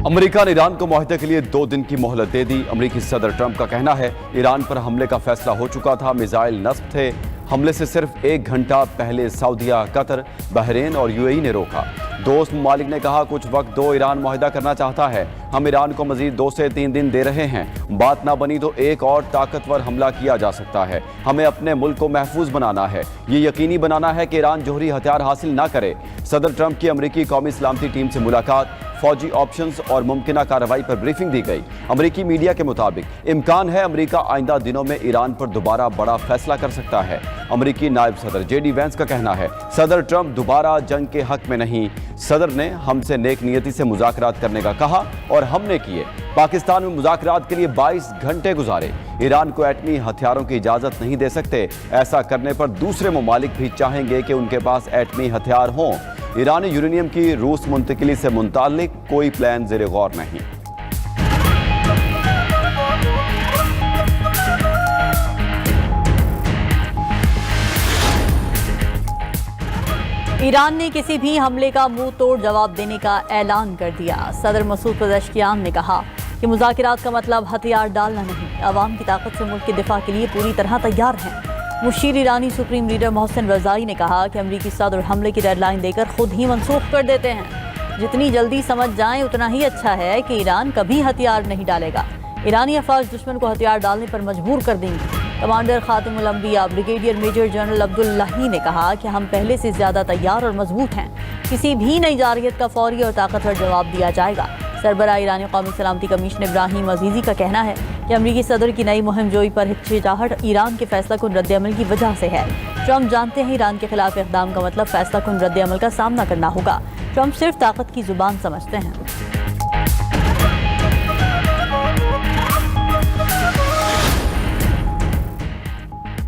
America ने Iran को मुआहदे के लिए 2 दिन की मोहलत दे दी। अमेरिकी सदर ट्रंप का कहना है ईरान पर हमले का फैसला हो चुका था, मिसाइल नस्ब थे। हमले से सिर्फ 1 घंटा पहले सऊदीया, कतर, बहरीन और यूएई ने रोका। दोस्त ममालिक ने कहा कुछ वक्त दो, ईरान मुआहदा करना चाहता है, हम ईरान को मजीद 2 से 3 दिन दे रहे हैं। बात ना बनी तो एक और ताकतवर हमला किया जा सकता है। हमें अपने मुल्क को महफूज बनाना है, ये यकीनी बनाना है कि ईरान जोहरी हथियार हासिल ना करे। सदर ट्रंप की अमेरिकी कौमी सलामती टीम से मुलाकात, फौजी ऑप्शंस और मुमकिन कार्रवाई पर ब्रीफिंग दी गई। अमेरिकी मीडिया के मुताबिक इम्कान है अमेरिका आइंदा दिनों में ईरान पर दोबारा बड़ा फैसला कर सकता है। अमेरिकी नायब सदर JD वैंस का कहना है सदर ट्रंप दोबारा जंग के हक में नहीं। सदर ने हमसे नेक नियति से मुज़ाकरात करने का कहा और हमने किए। पाकिस्तान में मुज़ाकरात के लिए 22 घंटे गुजारे। ईरान को एटमी हथियारों की इजाज़त नहीं दे सकते। ऐसा करने पर दूसरे ममालिक भी चाहेंगे कि उनके पास एटमी हथियार हों। ईरानी यूरेनियम की रूस मुंतकिली से मुताल्लिक कोई प्लान ज़ेरे गौर नहीं। ईरान ने किसी भी हमले का मुंह तोड़ जवाब देने का ऐलान कर दिया। सदर मसूद पेज़ेश्कियान ने कहा कि मुज़ाकरात का मतलब हथियार डालना नहीं, अवाम की ताकत से मुल्क के दिफा के लिए पूरी तरह तैयार हैं। मुशीर ईरानी सुप्रीम लीडर मोहसिन रज़ाई ने कहा कि अमरीकी सदर हमले की डेडलाइन देकर खुद ही मनसूख कर देते हैं। जितनी जल्दी समझ जाएं उतना ही अच्छा है कि ईरान कभी हथियार नहीं डालेगा। ईरानी अफवाज दुश्मन को हथियार डालने पर मजबूर कर देंगी। कमांडर खातिमुल अंबिया ब्रिगेडियर मेजर जनरल अब्दुल्लाही ने कहा कि हम पहले से ज्यादा तैयार और मजबूत हैं। किसी भी नई जारहियत का फौरी और ताकतवर जवाब दिया जाएगा। सरबराह ईरानी कौमी सलामती कमीशन इब्राहिम अजीजी का कहना है कि अमरीकी सदर की नई मुहिम जोई पर हिचकिचाहट ईरान के फैसला कुन रद्द-ए-अमल की वजह से है। ट्रंप जानते हैं ईरान के खिलाफ इक़दाम का मतलब फैसला कुन रद्द-ए-अमल का सामना करना होगा। ट्रंप सिर्फ ताकत की जुबान समझते हैं।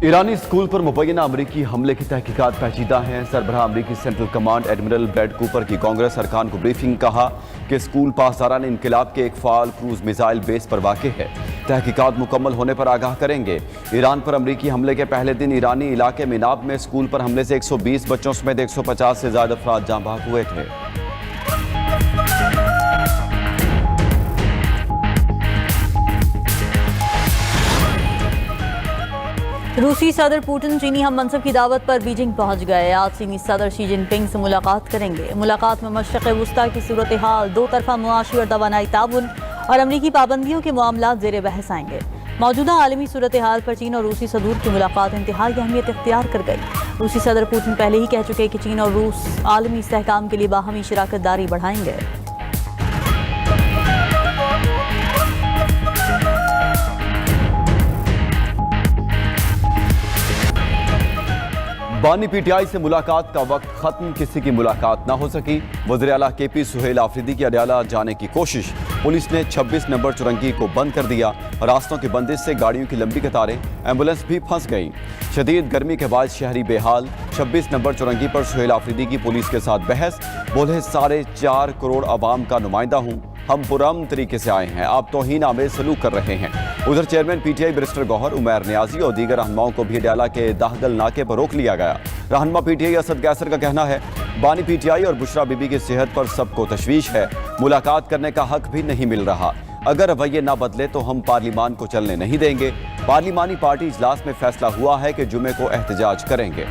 ईरानी स्कूल पर मुबैना अमरीकी हमले की तहकीकात पेचीदा हैं। सरबराह अमरीकी central command admiral Brad Cooper की कांग्रेस अरकान को ब्रीफिंग, कहा कि स्कूल पासदारान इनकलाब के एक फाल क्रूज मिसाइल बेस पर वाक़ है। तहकीकात मुकम्मल होने पर आगाह करेंगे। ईरान पर अमरीकी हमले के पहले दिन ईरानी इलाके मिनाब में स्कूल पर हमले से 120 बच्चों समेत 150 से ज़्यादा अफराद जाँ बहक हुए थे। रूसी सदर पुतिन चीनी हम मनसब की दावत पर बीजिंग पहुंच गए। आज चीनी सदर शी जिनपिंग से मुलाकात करेंगे। मुलाकात में मशरक़ वुस्ता की सूरत हाल, 2 तरफ़ा मुआशी और तवानाई ताउन और अमरीकी पाबंदियों के मामलात ज़ेरे बहस आएंगे। मौजूदा आलमी सूरत हाल पर चीन और रूसी सदूर की मुलाकात इंतहाई अहमियत इख्तियार कर गई। रूसी सदर पुतिन पहले ही कह चुके कि चीन और रूस आलमी इस्तेहकाम के लिए बाहमी शराकत दारी बढ़ाएंगे। बानी PTI से मुलाकात का वक्त खत्म, किसी की मुलाकात ना हो सकी। वज़ीर आला KP सुहेल आफरीदी की अडयाला जाने की कोशिश, पुलिस ने 26 नंबर चुरंगी को बंद कर दिया। रास्तों की बंदिश से गाड़ियों की लंबी कतारें, एम्बुलेंस भी फंस गई। शदीद गर्मी के बाद शहरी बेहाल। 26 नंबर चुरंगी पर सुहेल आफरीदी की पुलिस के साथ बहस, बोले 4.5 करोड़ आवाम का नुमाइंदा हूँ, हम पुरअमन तरीके से आए हैं, आप तौहीन आमेज सलूक कर रहे हैं। उधर chairman PTI barrister Gohar, Umair Niazi और दीगर रहनुमाओं को भी अडयाला के दाहगल नाके पर रोक लिया गया। रहनुमा PTI असद कैसर का कहना है बानी PTI और बुशरा बीबी की सेहत पर सबको तशवीश है, मुलाकात करने का हक भी नहीं मिल रहा। अगर रवैये ना बदले तो हम पार्लिमान को चलने नहीं देंगे। पार्लिमानी पार्टी इजलास में फैसला हुआ है कि जुमे को एहतजाज करेंगे।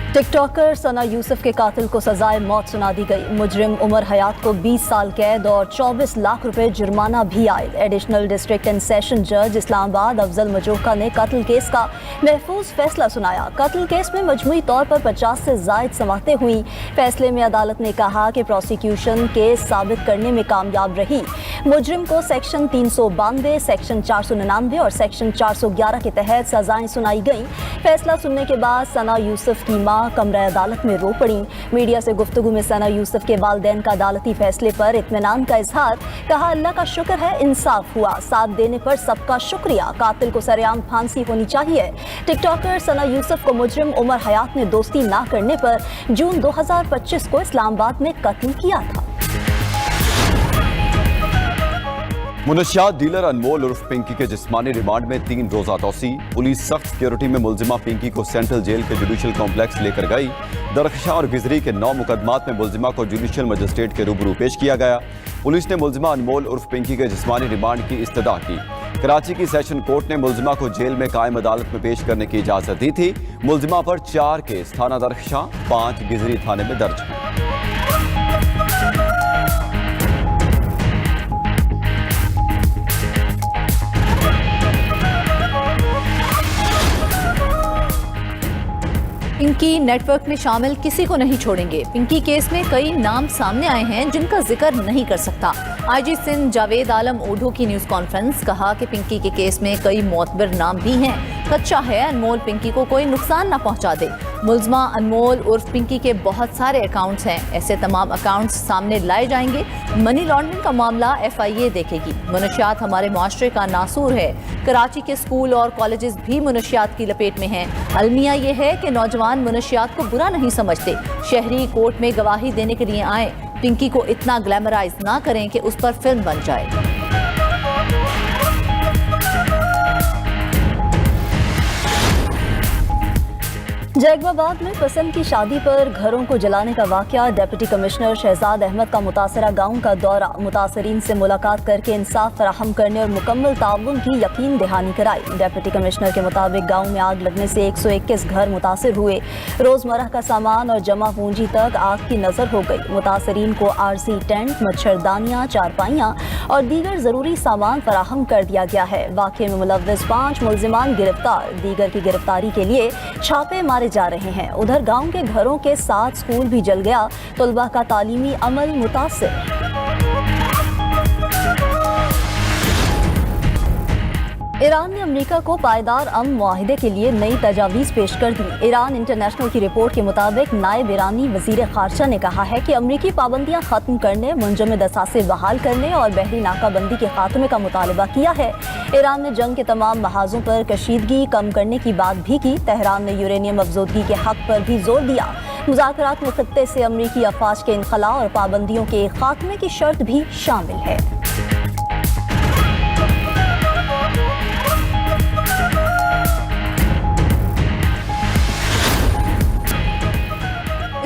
टिकटॉकर सना यूसुफ के कातिल को सजाए मौत सुना दी गई। मुजरिम उमर हयात को 20 साल कैद और 24 लाख रुपए जुर्माना भी आए। एडिशनल डिस्ट्रिक्ट एंड सेशन जज इस्लामाबाद अफजल मजोका ने कत्ल केस का महफूज फैसला सुनाया। कत्ल केस में मजमूई तौर पर 50 से जायद समातें हुई। फैसले में अदालत ने कहा कि प्रोसिक्यूशन केस साबित करने में कामयाब रही। मुजरिम को सेक्शन 392, सेक्शन 499 और सेक्शन 411 के तहत सजाएं सुनाई गई। फैसला सुनने के बाद सना यूसुफ की मां कमरा अदालत में रो पड़ी। मीडिया से गुफ्तगू में सना यूसुफ के वालिदैन का अदालती फैसले पर इत्मीनान का इजहार, कहा अल्लाह का शुक्र है इंसाफ हुआ, साथ देने पर सबका शुक्रिया, कातिल को सरेआम फांसी होनी चाहिए। टिकटॉकर सना यूसुफ को मुजरिम उमर हयात ने दोस्ती ना करने पर जून 2025 को इस्लामाबाद में कत्ल किया था। मुनशियात डीलर अनमोल उर्फ पिंकी के जिस्मानी रिमांड में 3 रोजा तौसी। पुलिस सख्त सिक्योरिटी में मुलजिमा पिंकी को सेंट्रल जेल के जुडिशल कॉम्प्लेक्स लेकर गई। दरख्शां और गिजरी के 9 मुकदमात में मुलजिमा को जुडिशल मजिस्ट्रेट के रूबरू पेश किया गया। पुलिस ने मुलजिमा अनमोल उर्फ पिंकी के जिस्मानी रिमांड की इस्तदा की। कराची की सेशन कोर्ट ने मुलजिमा को जेल में कायम अदालत में पेश करने की इजाजत दी थी। मुलजिमा पर 4 केस थाना दरख्शां 5 गिजरी थाने में दर्ज हैं। पिंकी नेटवर्क में शामिल किसी को नहीं छोड़ेंगे। पिंकी केस में कई नाम सामने आए हैं जिनका जिक्र नहीं कर सकता। आईजी सिंध जावेद आलम ओढो की न्यूज कॉन्फ्रेंस, कहा कि पिंकी के केस में कई मोतबर नाम भी हैं। खदशा है अनमोल पिंकी को कोई नुकसान न पहुंचा दे। मुलजमा अनमोल उर्फ पिंकी के बहुत सारे अकाउंट्स हैं। ऐसे तमाम अकाउंट्स सामने लाए जाएंगे। मनी लॉन्ड्रिंग का मामला FIA देखेगी। मनशियात हमारे मुआशरे का नासूर है। कराची के स्कूल और कॉलेजेस भी मनशियात की लपेट में हैं। अलमिया ये है कि नौजवान मनशियात को बुरा नहीं समझते। शहरी कोर्ट में गवाही देने के लिए आए। पिंकी को इतना ग्लैमराइज ना करें कि उस पर फिल्म बन जाए। जैकबाबाद में पसंद की शादी पर घरों को जलाने का वाकया। डिप्टी कमिश्नर शहजाद अहमद का मुतासरा गांव का दौरा। मुतासरीन से मुलाकात करके इंसाफ फराहम करने और मुकम्मल ताउन की यकीन दहानी कराई। डिप्टी कमिश्नर के मुताबिक गांव में आग लगने से 121 घर मुतासर हुए। रोजमर्रा का सामान और जमा पूंजी तक आग की नजर हो गई। मुतासरीन को RC टेंट, मच्छरदानियां, चारपाइयां और दीगर जरूरी सामान फराहम कर दिया गया है। वाकये में मुलव्विस 5 मुलजिमान गिरफ्तार। दीगर की गिरफ्तारी के लिए छापे मारे जा रहे हैं। उधर गांव के घरों के 7 स्कूल भी जल गया। तलबा का तालीमी अमल मुतासिर। ईरान ने अमेरिका को पायदार अमन मुआहिदे के लिए नई तजावीज़ पेश कर दी। ईरान इंटरनेशनल की रिपोर्ट के मुताबिक नायब ईरानी वजीर खारजा ने कहा है कि अमरीकी पाबंदियां खत्म करने, मुंजमद असासे बहाल करने और बहरी नाकाबंदी के खात्मे का मुतालबा किया है। ईरान ने जंग के तमाम महाजों पर कशीदगी कम करने की बात भी की। तेहरान ने यूरेनियम अफजोदगी के हक पर भी जोर दिया। मुज़ाकरात में खित्ते से अमरीकी अफवाज के इनखला और पाबंदियों के खात्मे की शर्त भी शामिल है।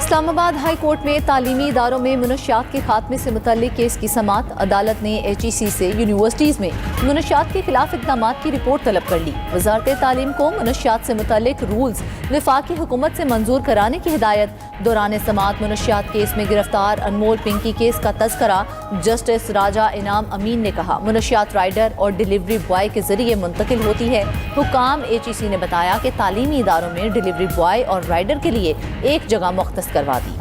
इस्लामाबाद हाई कोर्ट में तालीमी इदारों में मुनशियात के खात्मे से मुतल्लिक केस की समाअत। अदालत ने HEC से यूनिवर्सिटीज़ में मुनशियात के खिलाफ इक़दामात की रिपोर्ट तलब कर ली। वज़ारत तालीम को मुनशियात से मुतल्लिक रूल्स वफाकी हुकूमत से मंजूर कराने की हिदायत। दौरान समाअत मुनशियात केस में गिरफ्तार अनमोल पिंकी केस का तज़करा जस्टिस राजा इनाम अमीन ने कहा। मुनशियात राइडर और डिलीवरी बॉय के जरिए मुंतकिल होती है। हुकाम HEC ने बताया कि तालीमी इदारों में डिलीवरी बॉय और राइडर के लिए एक जगह मुख्तस करवा दी।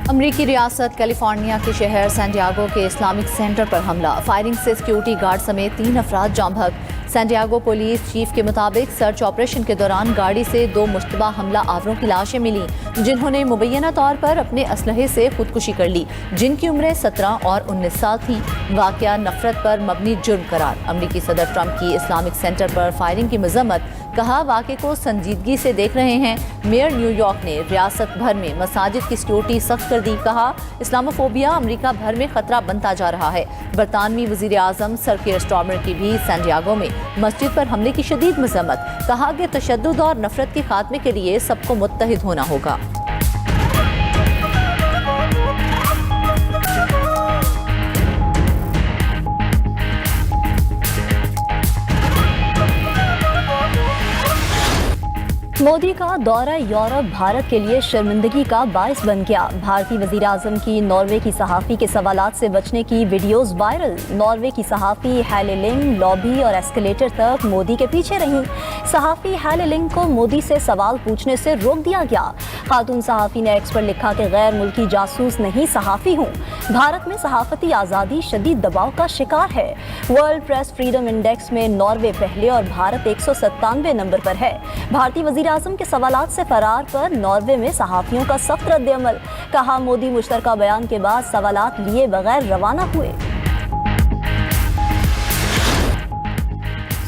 अमरीकी रियासत कैलिफोर्निया के शहर सैंडियागो के इस्लामिक सेंटर पर हमला। फायरिंग से सिक्योरिटी गार्ड समेत 3 अफराद जाँ भग। सैंडियागो पुलिस चीफ के मुताबिक सर्च ऑपरेशन के दौरान गाड़ी से 2 मुश्तबा हमला आवरों की लाशें मिली, जिन्होंने मुबैना तौर पर अपने असलहे से खुदकुशी कर ली, जिनकी उम्रें 17 और 19 साल थी। वाकया नफरत पर मबनी जुर्म करार। अमरीकी सदर ट्रंप की इस्लामिक सेंटर पर फायरिंग की मजम्मत। कहा, वाक़े को संजीदगी से देख रहे हैं। मेयर न्यूयॉर्क ने रियासत भर में मसाजिद की सिक्योरिटी सख्त कर दी। कहा, इस्लामोफोबिया अमरीका भर में खतरा बनता जा रहा है। बरतानवी वज़ीर आज़म सर कीर स्टार्मर की भी सैंडियागो में मस्जिद पर हमले की शदीद मजम्मत। कहा कि तशद्दुद और नफरत के खात्मे के लिए सबको मुत्तहिद होना होगा। मोदी का दौरा यूरोप भारत के लिए शर्मिंदगी का बायस बन गया। भारतीय वज़ीर आज़म की नॉर्वे की सहाफ़ी के सवालात से बचने की वीडियोस वायरल। नॉर्वे की सहाफ़ी हेले लिंग लॉबी और एस्केलेटर तक मोदी के पीछे रहीं। सहाफ़ी हेले लिंग को मोदी से सवाल पूछने से रोक दिया गया। खातून सहाफ़ी ने एक्स पर लिखा कि गैर मुल्की जासूस नहीं, सहाफ़ी हूँ। भारत में सहाफ़ती आज़ादी शदीद दबाव का शिकार है। वर्ल्ड प्रेस फ्रीडम इंडेक्स में नॉर्वे पहले और भारत 197 नंबर पर है। भारतीय वज़ीर आज़म के सवालात से फरार पर नॉर्वे में सहाफ़ियों का सख्त रद्द-ए-अमल। कहा, मोदी मुश्तरका बयान के बाद सवालात लिए बगैर रवाना हुए।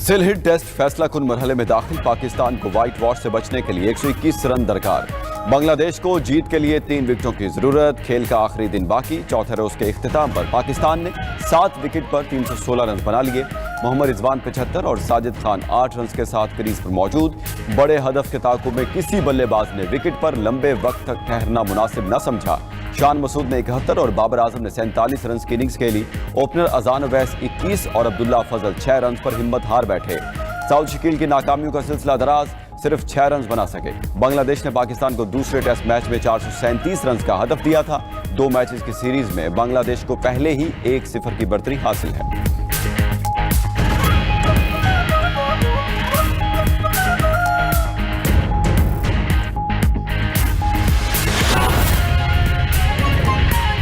सिलहिट टेस्ट फैसला कुन मरहले में दाखिल, पाकिस्तान को व्हाइट वॉश से बचने के लिए 121 रन दरकार। बांग्लादेश को जीत के लिए 3 विकेटों की जरूरत। खेल का आखिरी दिन बाकी। चौथे रोज के इख्तिताम पर पाकिस्तान ने 7 विकेट पर 316 रन बना लिए। मोहम्मद रिजवान 75 और साजिद खान 8 रन के साथ क्रीज पर मौजूद। बड़े हदफ के ताकुब में किसी बल्लेबाज ने विकेट पर लंबे वक्त तक ठहरना मुनासिब न समझा। शान मसूद ने 71 और बाबर आजम ने 47 रन की इनिंग्स खेली। ओपनर अजान अवैस 21 और अब्दुल्ला फजल 6 रन पर हिम्मत हार बैठे। साउथ शकील की नाकामियों का सिलसिला दराज, सिर्फ 6 रन बना सके। बांग्लादेश ने पाकिस्तान को दूसरे टेस्ट मैच में 437 रन का हदफ दिया था। 2 मैचेस की सीरीज में बांग्लादेश को पहले ही 1-0 की बढ़तरी हासिल है।